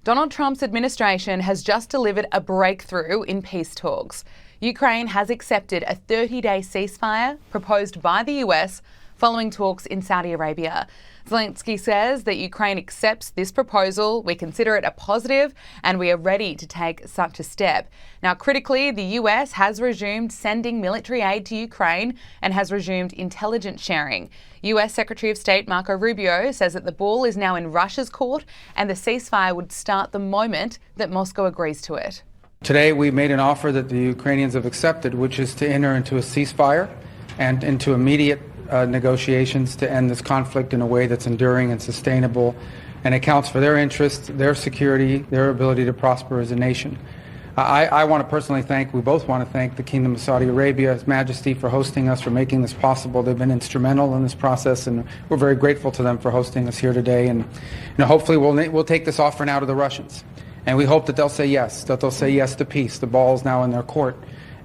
Donald Trump's administration has just delivered a breakthrough in peace talks. Ukraine has accepted a 30-day ceasefire proposed by the US following talks in Saudi Arabia. Zelensky says that Ukraine accepts this proposal, we consider it a positive, and we are ready to take such a step. Now, critically, the US has resumed sending military aid to Ukraine and has resumed intelligence sharing. US Secretary of State Marco Rubio says that the ball is now in Russia's court and the ceasefire would start the moment that Moscow agrees to it. Today, we made an offer that the Ukrainians have accepted, which is to enter into a ceasefire and into immediate negotiations to end this conflict in a way that's enduring and sustainable and accounts for their interests, their security, their ability to prosper as a nation. I want to personally we both want to thank the Kingdom of Saudi Arabia, His Majesty, for hosting us, for making this possible. They've been instrumental in this process, and we're very grateful to them for hosting us here today. And hopefully we'll take this offer now to the Russians. And we hope that they'll say yes to peace. The ball is now in their court.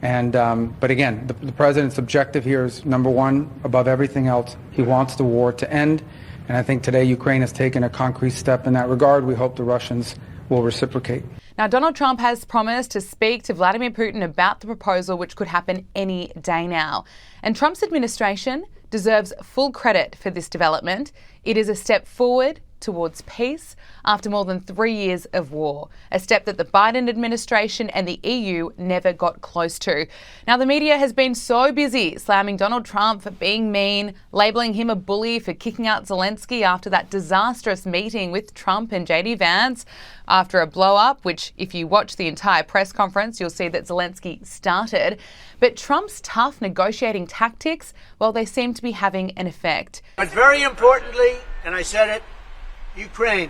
And but again, the president's objective here is, number one, above everything else, he wants the war to end. And I think today Ukraine has taken a concrete step in that regard. We hope the Russians will reciprocate. Now, Donald Trump has promised to speak to Vladimir Putin about the proposal, which could happen any day now. And Trump's administration deserves full credit for this development. It is a step forward towards peace after more than 3 years of war, a step that the Biden administration and the EU never got close to. Now, the media has been so busy slamming Donald Trump for being mean, labelling him a bully for kicking out Zelensky after that disastrous meeting with Trump and JD Vance after a blow-up, which if you watch the entire press conference, you'll see that Zelensky started. But Trump's tough negotiating tactics, well, they seem to be having an effect. But very importantly, and I said it, Ukraine,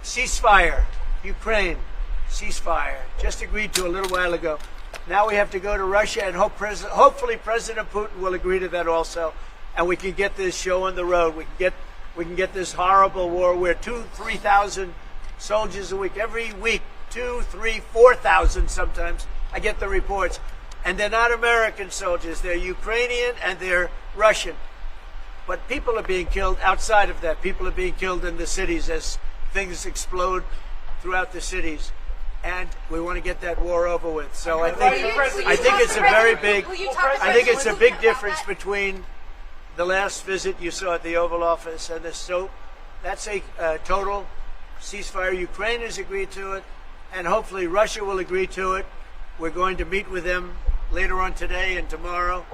ceasefire. Ukraine, ceasefire. Just agreed to a little while ago. Now we have to go to Russia and hopefully President Putin will agree to that also, and we can get this show on the road. We can get this horrible war where 2,000-3,000 soldiers a week, every week, 2,000, 3,000, 4,000 sometimes. I get the reports, and they're not American soldiers. They're Ukrainian and they're Russian. But people are being killed outside of that. People are being killed in the cities as things explode throughout the cities. And we want to get that war over with. So I think it's a very big, I think it's a big difference between the last visit you saw at the Oval Office and this. So that's a total ceasefire. Ukraine has agreed to it, and hopefully Russia will agree to it. We're going to meet with them later on today and tomorrow,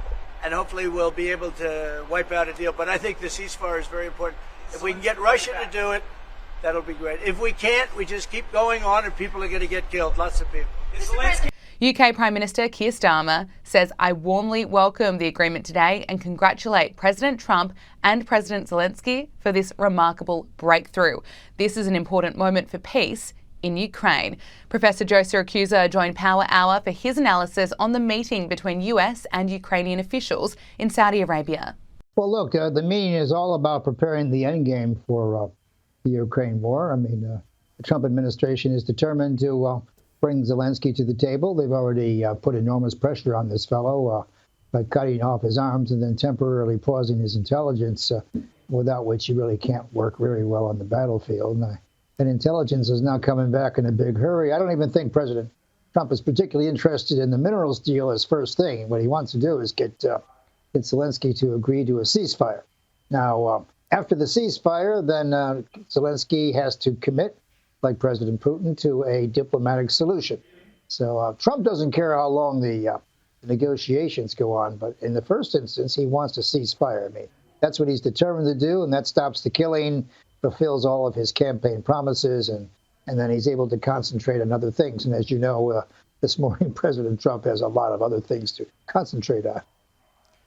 and hopefully we'll be able to wipe out a deal. But I think the ceasefire is very important. If we can get Russia to do it, that'll be great. If we can't, we just keep going on and people are going to get killed. Lots of people. UK Prime Minister Keir Starmer says, "I warmly welcome the agreement today and congratulate President Trump and President Zelensky for this remarkable breakthrough. This is an important moment for peace in Ukraine." Professor Joe Siracusa joined Power Hour for his analysis on the meeting between US and Ukrainian officials in Saudi Arabia. Well, look, the meeting is all about preparing the endgame for the Ukraine war. I mean, the Trump administration is determined to bring Zelensky to the table. They've already put enormous pressure on this fellow by cutting off his arms and then temporarily pausing his intelligence, without which he really can't work very well on the battlefield. And intelligence is now coming back in a big hurry. I don't even think President Trump is particularly interested in the minerals deal as first thing. What he wants to do is get Zelensky to agree to a ceasefire. Now, after the ceasefire, then Zelensky has to commit, like President Putin, to a diplomatic solution. So Trump doesn't care how long the negotiations go on, but in the first instance, he wants a ceasefire. I mean, that's what he's determined to do, and that stops the killing, fulfills all of his campaign promises, and then he's able to concentrate on other things. And as you know, this morning, President Trump has a lot of other things to concentrate on.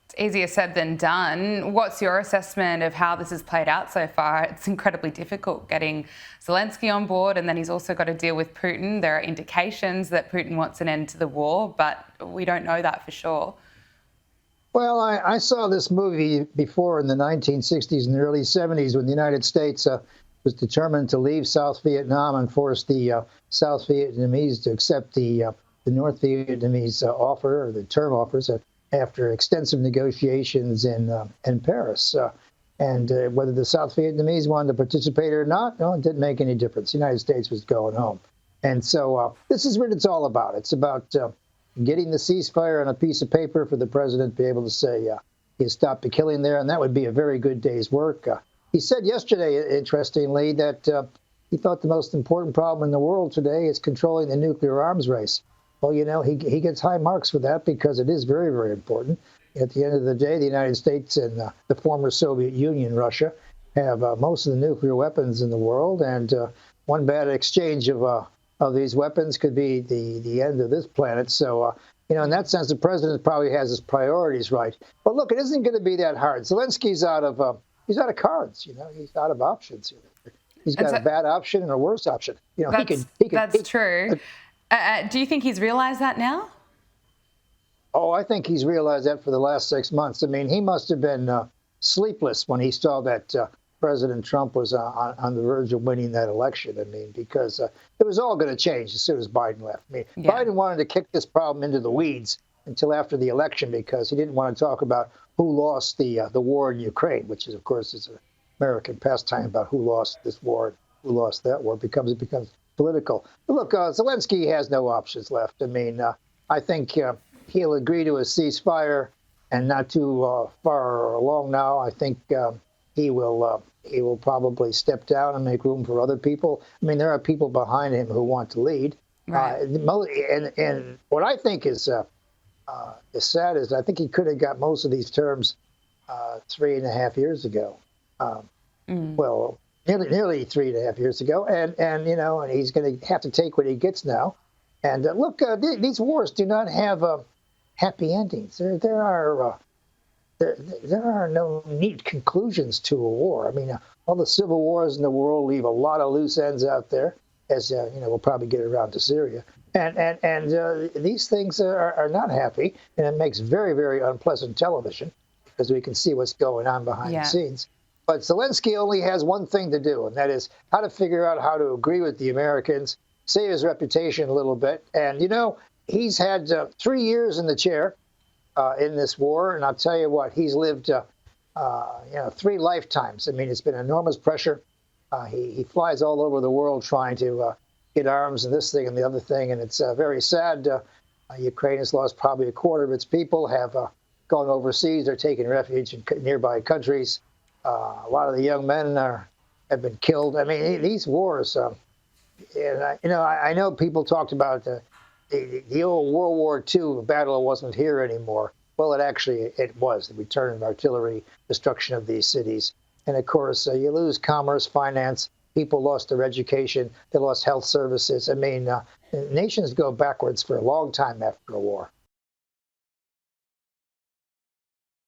It's easier said than done. What's your assessment of how this has played out so far? It's incredibly difficult getting Zelensky on board, and then he's also got to deal with Putin. There are indications that Putin wants an end to the war, but we don't know that for sure. Well, I saw this movie before in the 1960s and the early 70s when the United States was determined to leave South Vietnam and force the South Vietnamese to accept the North Vietnamese offer, or the term offers, after extensive negotiations in Paris. And whether the South Vietnamese wanted to participate or not, no, it didn't make any difference. The United States was going home. And so this is what it's all about. It's about getting the ceasefire on a piece of paper for the president to be able to say he stopped the killing there, and that would be a very good day's work. He said yesterday, interestingly, that he thought the most important problem in the world today is controlling the nuclear arms race. Well, you know, he gets high marks for that because it is very, very important. At the end of the day, the United States and the former Soviet Union, Russia, have most of the nuclear weapons in the world, and one bad exchange of these weapons could be the end of this planet. So, you know, in that sense, the president probably has his priorities right. But look, it isn't going to be that hard. Zelensky's out of cards. You know, he's out of options here. He's got a bad option and a worse option. You know, that's true. Do you think he's realized that now? Oh, I think he's realized that for the last 6 months. I mean, he must have been sleepless when he saw that President Trump was on the verge of winning that election. I mean, because it was all going to change as soon as Biden left. I mean, Biden wanted to kick this problem into the weeds until after the election because he didn't want to talk about who lost the war in Ukraine, which is, of course, is an American pastime about who lost this war and who lost that war. It becomes political. But look, Zelensky has no options left. I mean, I think he'll agree to a ceasefire, and not too far along now, I think he will probably step down and make room for other people. I mean, there are people behind him who want to lead. Right. And what I think is sad is I think he could have got most of these terms 3.5 years ago. Well, nearly 3.5 years ago, and you know, and he's going to have to take what he gets now. And look, these wars do not have happy endings. There are no neat conclusions to a war. I mean, all the civil wars in the world leave a lot of loose ends out there, as you know, we'll probably get around to Syria. And these things are not happy, and it makes very, very unpleasant television because we can see what's going on behind the scenes. But Zelensky only has one thing to do, and that is how to figure out how to agree with the Americans, save his reputation a little bit. And, you know, he's had 3 years in the chair in this war, and I'll tell you what, he's lived, 3 lifetimes. I mean, it's been enormous pressure. He flies all over the world trying to get arms and this thing and the other thing, and it's very sad. Ukraine has lost probably a quarter of its people, have gone overseas. They're taking refuge in nearby countries. A lot of the young men have been killed. I mean, these wars, and I know people talked about the old World War II battle wasn't here anymore. Well, it was the return of artillery, destruction of these cities. And of course, you lose commerce, finance, people lost their education, they lost health services. I mean, nations go backwards for a long time after a war.